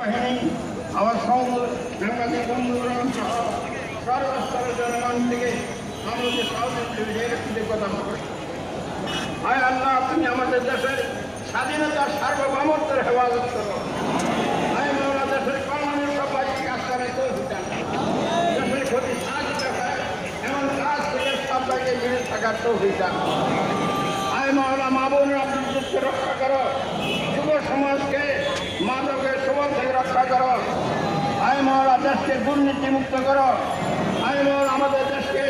বাহিনী, আমার সাংবাদিক বন্ধুরা সহ সর্বস্তরের জনগণ থেকে আমাদের কৃতজ্ঞতা করি। হায় আল্লাহ, তুমি আমাদের দেশের স্বাধীনতার সার্বভৌমত্বের হেফাজত করো। হায় মাওলা, দেশের কল্যাণের সবাইকে কাজ করে তৌফিক দান করো। দেশের ক্ষতি সাহায্য হয় এমন কাজ থেকে সবাইকে মিলে থাকার তৌফিক দান করো। হায় মাওলা, মা বোনের অভিযোগকে রক্ষা করো, যুব সমাজকে মাদকের সবল থেকে রক্ষা করো। হায় মাওলা, দেশকে দুর্নীতিমুক্ত করো। হায় মাওলা, আমাদের দেশকে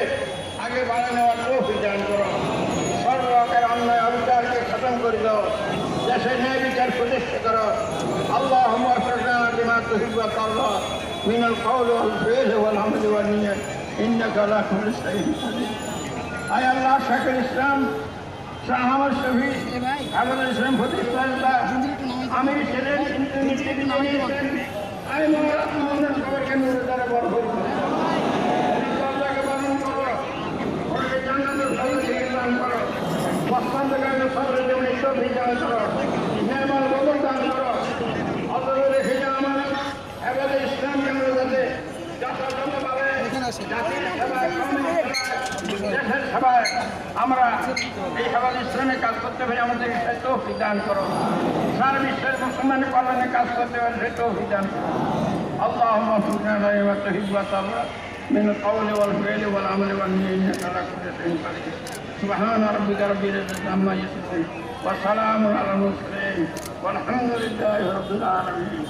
আগে বাড়িয়ে নেওয়ার তৌফিক দান করো। সর্বপ্রকার অন্যায় অবিচারকে খতম করে দাও, দেশের ন্যায় বিচার প্রতিষ্ঠা করো। اللهم وفقنا لما تحب وترضى من القول والفعل والعمل والنية إنك على كل شيء قدير. আয় আল্লাহ, শেখুল ইসলাম শাহ আহমদ শফিক আবুল ইসলাম প্রতিষ্ঠাতা আমির ছিলেন, কিন্তু নীতিবিদ নিয়েছেন। আয় মাওলা, আমাদের সবাইকে নূরের দ্বারা ভরপুর করো। আল্লাহকে বরণ করো, ওকে জান্নাতের ফজিলত দান করো। বস্তান্তকারীর সবরের জন্য তৌফিক দান করো, নেয়ামত বদল দান করো। অতএব রেখে যাও আমার হেফাজতে ইসলামকে আমরা যাতে যথাযথভাবে জাতির সেবায়, দেশের সেবায় আমরা এই হেফাজতে ইসলামে কাজ করতে পারি, আমাদেরকে সেই তৌফিক দান করো। সারা বিশ্বের মুসলমানের কল্যাণে কাজ করতে পারি, সেই তৌফিক দান করো। اللهم وفقنا لما تحب وترضى من القول والفعل والعمل والنية إنك على كل شيء قدير. سبحان ربك رب العزة عما يصفون وسلام على المرسلين والحمد لله رب العالمين.